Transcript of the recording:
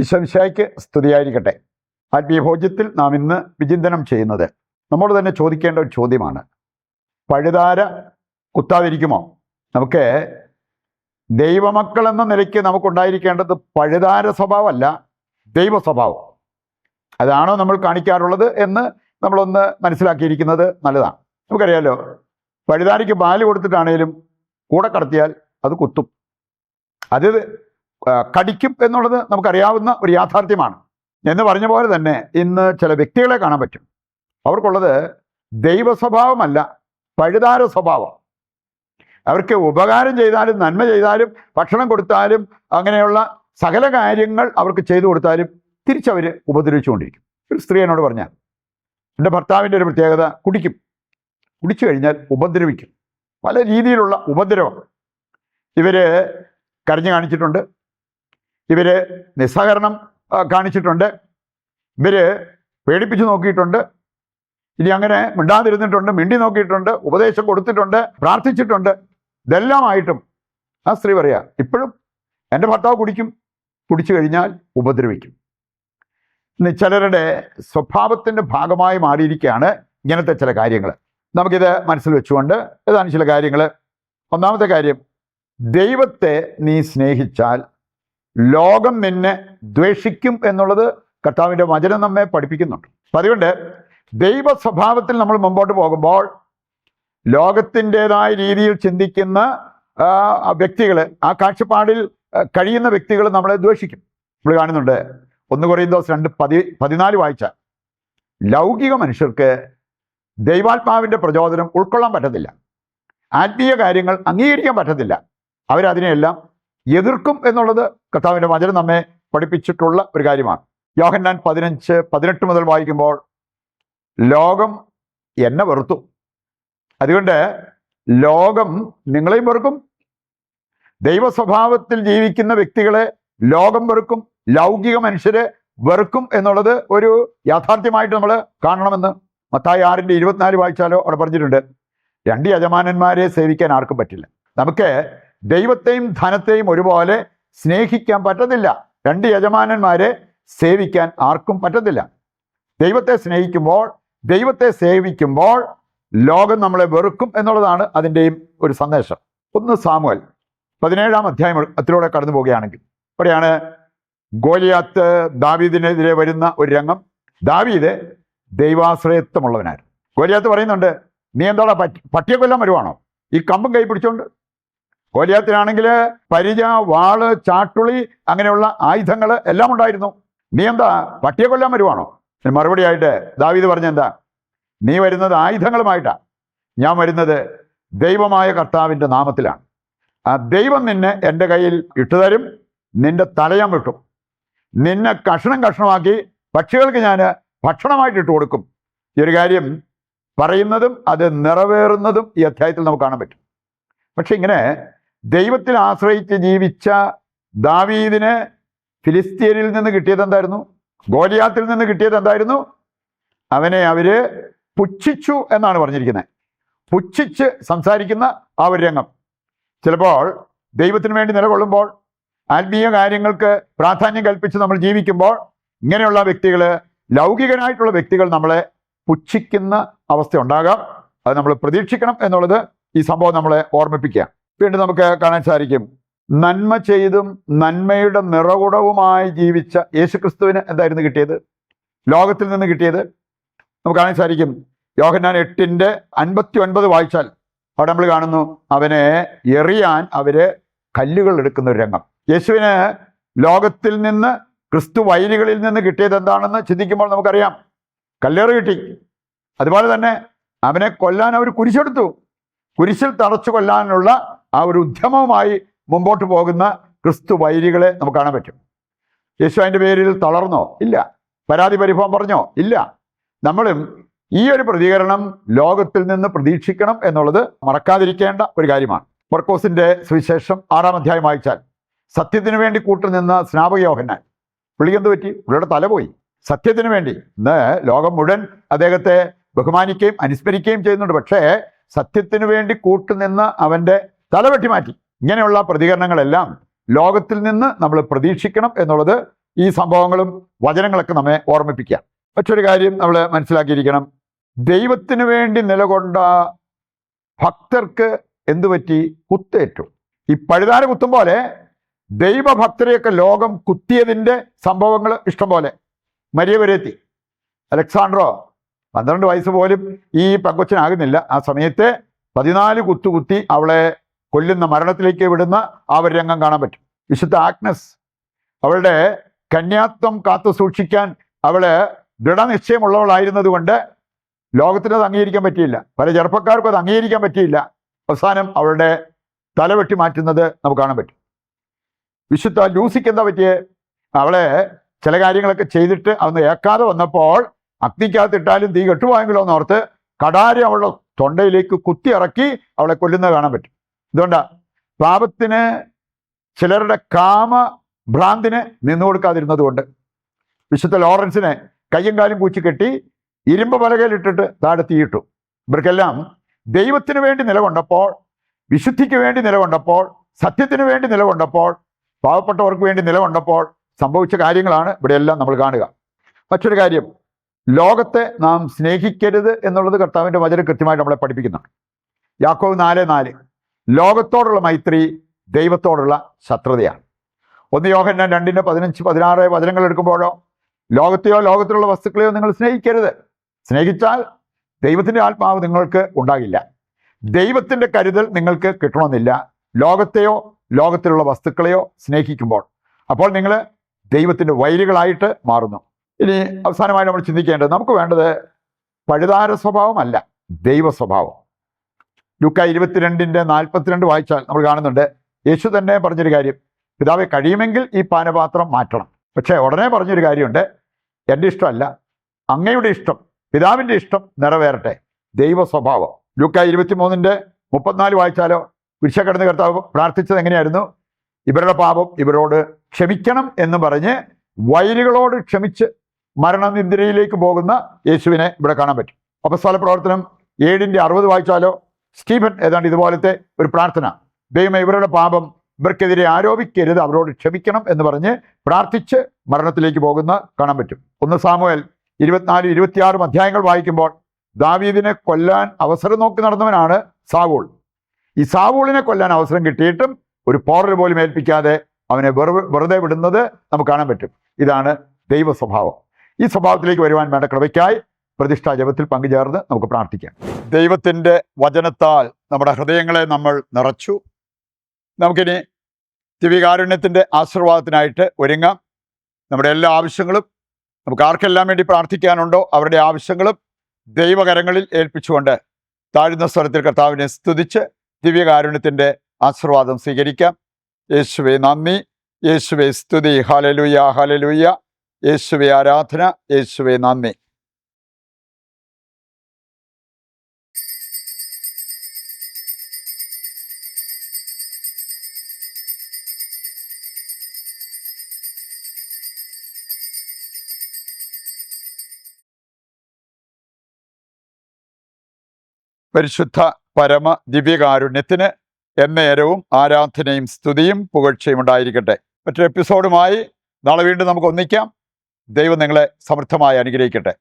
ഈശോമിശിഹായ്ക്ക് സ്തുതിയായിരിക്കട്ടെ. ആത്മീയഭോജ്യത്തിൽ നാം ഇന്ന് വിചിന്തനം ചെയ്യുന്നത് നമ്മോട് തന്നെ ചോദിക്കേണ്ട ഒരു ചോദ്യമാണ്. പഴുതാര കുത്താതിരിക്കുമോ? നമുക്ക് ദൈവമക്കൾ എന്ന നിലയ്ക്ക് നമുക്കുണ്ടായിരിക്കേണ്ടത് പഴുതാര സ്വഭാവമല്ല, ദൈവ സ്വഭാവം. അതാണോ നമ്മൾ കാണിക്കാറുള്ളത് എന്ന് നമ്മളൊന്ന് മനസ്സിലാക്കിയിരിക്കുന്നത് നല്ലതാണ്. നമുക്കറിയാലോ, പഴുതാരയ്ക്ക് പാല് കൊടുത്തിട്ടാണേലും കൂടെ കടത്തിയാൽ അത് കുത്തും, അത് കടിക്കും എന്നുള്ളത് നമുക്കറിയാവുന്ന ഒരു യാഥാർത്ഥ്യമാണ്. എന്ന് പറഞ്ഞ പോലെ തന്നെ ഇന്ന് ചില വ്യക്തികളെ കാണാൻ പറ്റും. അവർക്കുള്ളത് ദൈവ സ്വഭാവമല്ല, പഴുതാര സ്വഭാവം. അവർക്ക് ഉപകാരം ചെയ്താലും നന്മ ചെയ്താലും ഭക്ഷണം കൊടുത്താലും അങ്ങനെയുള്ള സകല കാര്യങ്ങൾ അവർക്ക് ചെയ്തു കൊടുത്താലും തിരിച്ചവർ ഉപദ്രവിച്ചുകൊണ്ടിരിക്കും. ഒരു സ്ത്രീ എന്നോട് പറഞ്ഞാൽ, എൻ്റെ ഭർത്താവിൻ്റെ ഒരു പ്രത്യേകത, കുടിച്ചു കഴിഞ്ഞാൽ ഉപദ്രവിക്കും. പല രീതിയിലുള്ള ഉപദ്രവം. ഇവർ കരഞ്ഞു കാണിച്ചിട്ടുണ്ട്, ഇവർ നിസ്സഹകരണം കാണിച്ചിട്ടുണ്ട്, ഇവർ പേടിപ്പിച്ച് നോക്കിയിട്ടുണ്ട്, ഇനി അങ്ങനെ മിണ്ടാതിരുന്നിട്ടുണ്ട്, മിണ്ടി നോക്കിയിട്ടുണ്ട്, ഉപദേശം കൊടുത്തിട്ടുണ്ട്, പ്രാർത്ഥിച്ചിട്ടുണ്ട്. ഇതെല്ലാമായിട്ടും ആ സ്ത്രീ പറയാ, ഇപ്പോഴും എൻ്റെ ഭർത്താവ് കുടിച്ചു കഴിഞ്ഞാൽ ഉപദ്രവിക്കും. ഇന്ന് ചിലരുടെ സ്വഭാവത്തിൻ്റെ ഭാഗമായി മാറിയിരിക്കുകയാണ് ഇങ്ങനത്തെ ചില കാര്യങ്ങൾ. നമുക്കിത് മനസ്സിൽ വെച്ചുകൊണ്ട് ഏതാണ് ചില കാര്യങ്ങൾ. ഒന്നാമത്തെ കാര്യം, ദൈവത്തെ നീ സ്നേഹിച്ചാൽ ലോകം നിന്നെ ദ്വേഷിക്കും എന്നുള്ളത് കർത്താവിൻ്റെ വചനം നമ്മെ പഠിപ്പിക്കുന്നുണ്ട്. അപ്പം അതുകൊണ്ട് ദൈവ സ്വഭാവത്തിൽ നമ്മൾ മുമ്പോട്ട് പോകുമ്പോൾ ലോകത്തിൻ്റെതായ രീതിയിൽ ചിന്തിക്കുന്ന വ്യക്തികൾ, ആ കാഴ്ചപ്പാടിൽ കഴിയുന്ന വ്യക്തികൾ നമ്മളെ ദ്വേഷിക്കും. നമ്മൾ കാണുന്നുണ്ട് 1 കൊരിന്തോസ് 2:14 വായിച്ചാൽ, ലൗകിക മനുഷ്യർക്ക് ദൈവാത്മാവിൻ്റെ പ്രചോദനം ഉൾക്കൊള്ളാൻ പറ്റത്തില്ല, ആത്മീയ കാര്യങ്ങൾ അംഗീകരിക്കാൻ പറ്റത്തില്ല, അവരതിനെയെല്ലാം എതിർക്കും എന്നുള്ളത് കർത്താവിൻ്റെ വചനം നമ്മെ പഠിപ്പിച്ചിട്ടുള്ള ഒരു കാര്യമാണ്. യോഹന്നാൻ 15:18 മുതൽ വായിക്കുമ്പോൾ, ലോകം എന്നെ വെറുത്തു, അതുകൊണ്ട് ലോകം നിങ്ങളെയും വെറുക്കും. ദൈവ സ്വഭാവത്തിൽ ജീവിക്കുന്ന വ്യക്തികളെ ലോകം വെറുക്കും, ലൗകിക മനുഷ്യരെ വെറുക്കും എന്നുള്ളത് ഒരു യാഥാർത്ഥ്യമായിട്ട് നമ്മൾ കാണണമെന്ന് മത്തായി 6:24 വായിച്ചാലോ അവിടെ പറഞ്ഞിട്ടുണ്ട്, 2 യജമാനന്മാരെ സേവിക്കാൻ ആർക്കും പറ്റില്ല. നമുക്ക് ദൈവത്തെയും ധനത്തെയും ഒരുപോലെ സ്നേഹിക്കാൻ പറ്റത്തില്ല. 2 യജമാനന്മാരെ സേവിക്കാൻ ആർക്കും പറ്റത്തില്ല. ദൈവത്തെ സ്നേഹിക്കുമ്പോൾ, ദൈവത്തെ സേവിക്കുമ്പോൾ ലോകം നമ്മളെ വെറുക്കും എന്നുള്ളതാണ് അതിൻ്റെയും ഒരു സന്ദേശം. 1 സാമുവേൽ 17-ാം അധ്യായത്തിലൂടെ കടന്നു പോവുകയാണെങ്കിൽ അവിടെയാണ് ഗോലിയാത്ത് ദാവീദിനെതിരെ വരുന്ന ഒരു രംഗം. ദാവീദ് ദൈവാശ്രയത്വമുള്ളവനായിരുന്നു. ഗോലിയാത്ത് പറയുന്നുണ്ട്, നീ എന്താടാ പട്ടിയെ കൊല്ലാൻ വരുവാണോ ഈ കമ്പും കൈ പിടിച്ചോണ്ട്? ഗോലിയാത്തിനാണെങ്കിൽ പരിച, വാള്, ചാട്ടുളി അങ്ങനെയുള്ള ആയുധങ്ങൾ എല്ലാം ഉണ്ടായിരുന്നു. നീ എന്താ പട്ടിയെ കൊല്ലാൻ വരുവാണോ? മറുപടിയായിട്ട് ദാവീദ് പറഞ്ഞെന്താ, നീ വരുന്നത് ആയുധങ്ങളുമായിട്ടാണ്, ഞാൻ വരുന്നത് ദൈവമായ കർത്താവിൻ്റെ നാമത്തിലാണ്. ആ ദൈവം നിന്നെ എൻ്റെ കയ്യിൽ ഇട്ടുതരും, നിന്റെ തലയാൻ വെട്ടും, നിന്നെ കഷ്ണം കഷ്ണമാക്കി പക്ഷികൾക്ക് ഞാൻ ഭക്ഷണമായിട്ട് ഇട്ട് കൊടുക്കും. ഈ ഒരു കാര്യം പറയുന്നതും അത് നിറവേറുന്നതും ഈ അധ്യായത്തിൽ നമുക്ക് കാണാൻ പറ്റും. പക്ഷെ ഇങ്ങനെ ദൈവത്തിൽ ആശ്രയിച്ച് ജീവിച്ച ദാവീദിന് ഫിലിസ്തീനിൽ നിന്ന് കിട്ടിയത് എന്തായിരുന്നു? ഗോലിയാത്തിൽ നിന്ന് കിട്ടിയത് എന്തായിരുന്നു? അവനെ അവര് പുച്ഛിച്ചു എന്നാണ് പറഞ്ഞിരിക്കുന്നത്. പുച്ഛിച്ച് സംസാരിക്കുന്ന ആ ഒരു രംഗം. ചിലപ്പോൾ ദൈവത്തിന് വേണ്ടി നിലകൊള്ളുമ്പോൾ, ആത്മീയ കാര്യങ്ങൾക്ക് പ്രാധാന്യം കൽപ്പിച്ച് നമ്മൾ ജീവിക്കുമ്പോൾ ഇങ്ങനെയുള്ള വ്യക്തികൾ, ലൗകികനായിട്ടുള്ള വ്യക്തികൾ നമ്മളെ പുച്ഛിക്കുന്ന അവസ്ഥ ഉണ്ടാകാം. അത് നമ്മൾ പ്രതീക്ഷിക്കണം എന്നുള്ളത് ഈ സംഭവം നമ്മളെ ഓർമ്മിപ്പിക്കുക. വീണ്ടും നമുക്ക് കാണാൻ സാധിക്കും, നന്മ ചെയ്തും നന്മയുടെ നിറകുടവുമായി ജീവിച്ച യേശുക്രിസ്തുവിന് എന്തായിരുന്നു കിട്ടിയത്? ലോകത്തിൽ നിന്ന് കിട്ടിയത് നമുക്ക് കാണാൻ സാധിക്കും. യോഹന്നാൻ 8:59 വായിച്ചാൽ അവിടെ നമ്മൾ കാണുന്നു, അവനെ എറിയാൻ അവര് കല്ലുകൾ എടുക്കുന്ന ഒരു രംഗം. യേശുവിന് ലോകത്തിൽ നിന്ന്, ക്രിസ്തു വൈരികളിൽ നിന്ന് കിട്ടിയത് എന്താണെന്ന് ചിന്തിക്കുമ്പോൾ നമുക്കറിയാം, കല്ലേറ് കിട്ടി. അതുപോലെ തന്നെ അവനെ കൊല്ലാൻ അവർ കുരിശെടുത്തു. കുരിശിൽ തറച്ചു കൊല്ലാനുള്ള ആ ഒരു ഉദ്യമവുമായി മുമ്പോട്ട് പോകുന്ന ക്രിസ്തു വൈരികളെ നമുക്ക് കാണാൻ പറ്റും. യേശു അതിൻ്റെ പേരിൽ തളർന്നോ? ഇല്ല. പരാതി പരിഭവം പറഞ്ഞോ? ഇല്ല. നമ്മളും ഈ ഒരു പ്രതികരണം ലോകത്തിൽ നിന്ന് പ്രതീക്ഷിക്കണം എന്നുള്ളത് മറക്കാതിരിക്കേണ്ട ഒരു കാര്യമാണ്. മർക്കോസിന്റെ സുവിശേഷം 6-ാം അധ്യായം വായിച്ചാൽ, സത്യത്തിന് വേണ്ടി കൂട്ടുനിന്ന സ്നാപക യോഹന്നാൻ, പുള്ളിക്കെന്ത് പറ്റി? പുള്ളിയുടെ തല പോയി. സത്യത്തിന് വേണ്ടി ഇന്ന് ലോകം മുഴുവൻ അദ്ദേഹത്തെ ബഹുമാനിക്കുകയും അനുസ്മരിക്കുകയും ചെയ്യുന്നുണ്ട്. പക്ഷേ സത്യത്തിന് വേണ്ടി കൂട്ടുനിന്ന് അവൻ്റെ തല വെട്ടി മാറ്റി. ഇങ്ങനെയുള്ള പ്രതികരണങ്ങളെല്ലാം ലോകത്തിൽ നിന്ന് നമ്മൾ പ്രതീക്ഷിക്കണം എന്നുള്ളത് ഈ സംഭവങ്ങളും വചനങ്ങളൊക്കെ നമ്മെ ഓർമ്മിപ്പിക്കുക. മറ്റൊരു കാര്യം നമ്മൾ മനസ്സിലാക്കിയിരിക്കണം, ദൈവത്തിന് വേണ്ടി നിലകൊണ്ട ഭക്തർക്ക് എന്തു പറ്റി? കുത്തേറ്റു. ഈ പഴുതാര കുത്തും പോലെ ദൈവഭക്തരെയൊക്കെ ലോകം കുത്തിയതിൻ്റെ സംഭവങ്ങൾ ഇഷ്ടം പോലെ. മരിയ വരെത്തി, അലക്സാണ്ട്രോ 12 വയസ്സ് പോലും ഈ പെങ്കൊച്ചനാകുന്നില്ല. ആ സമയത്ത് 14 കുത്തി അവളെ കൊല്ലുന്ന, മരണത്തിലേക്ക് വിടുന്ന ആ ഒരു രംഗം കാണാൻ പറ്റും. വിശുദ്ധ ആഗ്നസ്, അവളുടെ കന്യാത്വം കാത്തു സൂക്ഷിക്കാൻ അവള് ദൃഢനിശ്ചയമുള്ളവളായിരുന്നത് കൊണ്ട് ലോകത്തിന് അത് അംഗീകരിക്കാൻ പറ്റിയില്ല. പല ചെറുപ്പക്കാർക്കും അത് അംഗീകരിക്കാൻ പറ്റിയില്ല. അവസാനം അവളുടെ തല വെട്ടി മാറ്റുന്നത് നമുക്ക് കാണാൻ പറ്റും. വിശുദ്ധ ലൂസിക്ക് എന്താ പറ്റിയേ? അവളെ ചില കാര്യങ്ങളൊക്കെ ചെയ്തിട്ട് അതൊന്ന് ഏക്കാതെ വന്നപ്പോൾ അഗ്നിക്കകത്തിട്ടാലും തീ കെട്ടുപോയെങ്കിലോ എന്നോർത്ത് കടാരി അവളുടെ തൊണ്ടയിലേക്ക് കുത്തി ഇറക്കി അവളെ കൊല്ലുന്നത് കാണാൻ പറ്റും. ഇതുകൊണ്ടാ പാപത്തിന്, ചിലരുടെ കാമഭ്രാന്തിന് നിന്നു കൊടുക്കാതിരുന്നത് കൊണ്ട്. വിശുദ്ധ ലോറൻസിനെ കയ്യും കാലും കൂച്ചി കെട്ടി ഇരുമ്പ് പലകയിലിട്ടിട്ട് താഴെ തീയിട്ടു. ഇവർക്കെല്ലാം ദൈവത്തിന് വേണ്ടി നിലകൊണ്ടപ്പോൾ, വിശുദ്ധിക്ക് വേണ്ടി നിലകൊണ്ടപ്പോൾ, സത്യത്തിന് വേണ്ടി നിലകൊണ്ടപ്പോൾ, പാവപ്പെട്ടവർക്ക് വേണ്ടി നിലകൊണ്ടപ്പോൾ സംഭവിച്ച കാര്യങ്ങളാണ് ഇവിടെയെല്ലാം നമ്മൾ കാണുക. മറ്റൊരു കാര്യം, ലോകത്തെ നാം സ്നേഹിക്കരുത് എന്നുള്ളത് കർത്താവിൻ്റെ വചനം കൃത്യമായിട്ട് നമ്മളെ പഠിപ്പിക്കുന്നുണ്ട്. യാക്കോബ് 4:4 ലോകത്തോടുള്ള മൈത്രി ദൈവത്തോടുള്ള ശത്രുതയാണ്. 1 യോഹന്നാൻ 2:15-16 വചനങ്ങൾ എടുക്കുമ്പോഴോ, ലോകത്തെയോ ലോകത്തിലുള്ള വസ്തുക്കളെയോ നിങ്ങൾ സ്നേഹിക്കരുത്. സ്നേഹിച്ചാൽ ദൈവത്തിൻ്റെ ആത്മാവ് നിങ്ങൾക്ക് ഉണ്ടാകില്ല. ദൈവത്തിൻ്റെ കരുതൽ നിങ്ങൾക്ക് കിട്ടണമെന്നില്ല ലോകത്തെയോ ലോകത്തിലുള്ള വസ്തുക്കളെയോ സ്നേഹിക്കുമ്പോൾ. അപ്പോൾ നിങ്ങൾ ദൈവത്തിൻ്റെ വൈരികളായിട്ട് മാറുന്നു. ഇനി അവസാനമായി നമ്മൾ ചിന്തിക്കേണ്ടത്, നമുക്ക് വേണ്ടത് പഴുതാര സ്വഭാവമല്ല, ദൈവ സ്വഭാവം. ലൂക്ക 22:42 വായിച്ചാൽ നമ്മൾ കാണുന്നുണ്ട്, യേശു തന്നെ പറഞ്ഞൊരു കാര്യം, പിതാവെ കഴിയുമെങ്കിൽ ഈ പാനപാത്രം മാറ്റണം. പക്ഷേ ഉടനെ പറഞ്ഞൊരു കാര്യമുണ്ട്, എൻ്റെ ഇഷ്ടമല്ല, അങ്ങയുടെ ഇഷ്ടം, പിതാവിൻ്റെ ഇഷ്ടം നിറവേറട്ടെ. ദൈവ സ്വഭാവം. ലൂക്ക 23:34 വായിച്ചാലോ, കുരിശിൽ കർത്താവ് പ്രാർത്ഥിച്ചത് എങ്ങനെയായിരുന്നു? ഇവരുടെ പാപം ഇവരോട് ക്ഷമിക്കണം എന്ന് പറഞ്ഞ് വൈരികളോട് ക്ഷമിച്ച് മരണനിദ്രയിലേക്ക് പോകുന്ന യേശുവിനെ ഇവിടെ കാണാൻ പറ്റും. അപ്പോസ്തല പ്രവർത്തനം 7:60 വായിച്ചാലോ, സ്റ്റീഫൻ ഏതാണ്ട് ഇതുപോലത്തെ ഒരു പ്രാർത്ഥന, ദൈവമേ ഇവരുടെ പാപം ഇവർക്കെതിരെ ആരോപിക്കരുത്, അവരോട് ക്ഷമിക്കണം എന്ന് പറഞ്ഞ് പ്രാർത്ഥിച്ച് മരണത്തിലേക്ക് പോകുന്ന കാണാൻ പറ്റും. 1 സാമുവേൽ 24-26 അധ്യായങ്ങൾ വായിക്കുമ്പോൾ ദാവീദിനെ കൊല്ലാൻ അവസരം നോക്കി നടന്നവനാണ് സാവൂൾ. ഈ സാവൂളിനെ കൊല്ലാൻ അവസരം കിട്ടിയിട്ടും ഒരു പോറൽ പോലും ഏൽപ്പിക്കാതെ അവനെ വെറുതെ വിടുന്നത് നമുക്ക് കാണാൻ പറ്റും. ഇതാണ് ദൈവ സ്വഭാവം. ഈ സ്വഭാവത്തിലേക്ക് വരുവാൻ വേണ്ട കൃപയ്ക്കായി പ്രതിഷ്ഠാ ജപത്തിൽ പങ്കുചേർന്ന് നമുക്ക് പ്രാർത്ഥിക്കാം. ദൈവത്തിൻ്റെ വചനത്താൽ നമ്മുടെ ഹൃദയങ്ങളെ നമ്മൾ നിറച്ചു. നമുക്കിനി ദിവ്യകാരുണ്യത്തിൻ്റെ ആശീർവാദത്തിനായിട്ട് ഒരുങ്ങാം. നമ്മുടെ എല്ലാ ആവശ്യങ്ങളും, നമുക്ക് ആർക്കെല്ലാം വേണ്ടി പ്രാർത്ഥിക്കാനുണ്ടോ അവരുടെ ആവശ്യങ്ങളും ദൈവകരങ്ങളിൽ ഏൽപ്പിച്ചുകൊണ്ട് താഴ്ന്ന സ്വരത്തിൽ കർത്താവിനെ സ്തുതിച്ച് ദിവ്യകാരുണ്യത്തിൻ്റെ ആശീർവാദം സ്വീകരിക്കാം. യേശുവേ നന്ദി, യേശുവേ സ്തുതി, ഹല്ലേലൂയ ഹല്ലേലൂയ, യേശുവേ ആരാധന, യേശുവേ നന്ദി. പരിശുദ്ധ പരമ ദിവ്യകാരുണ്യത്തിന് എന്നേരവും ആരാധനയും സ്തുതിയും പുകഴ്ചയും ഉണ്ടായിരിക്കട്ടെ. മറ്റൊരു എപ്പിസോഡുമായി നാളെ വീണ്ടും നമുക്ക് ഒന്നിക്കാം. ദൈവം നിങ്ങളെ സമൃദ്ധമായി അനുഗ്രഹിക്കട്ടെ.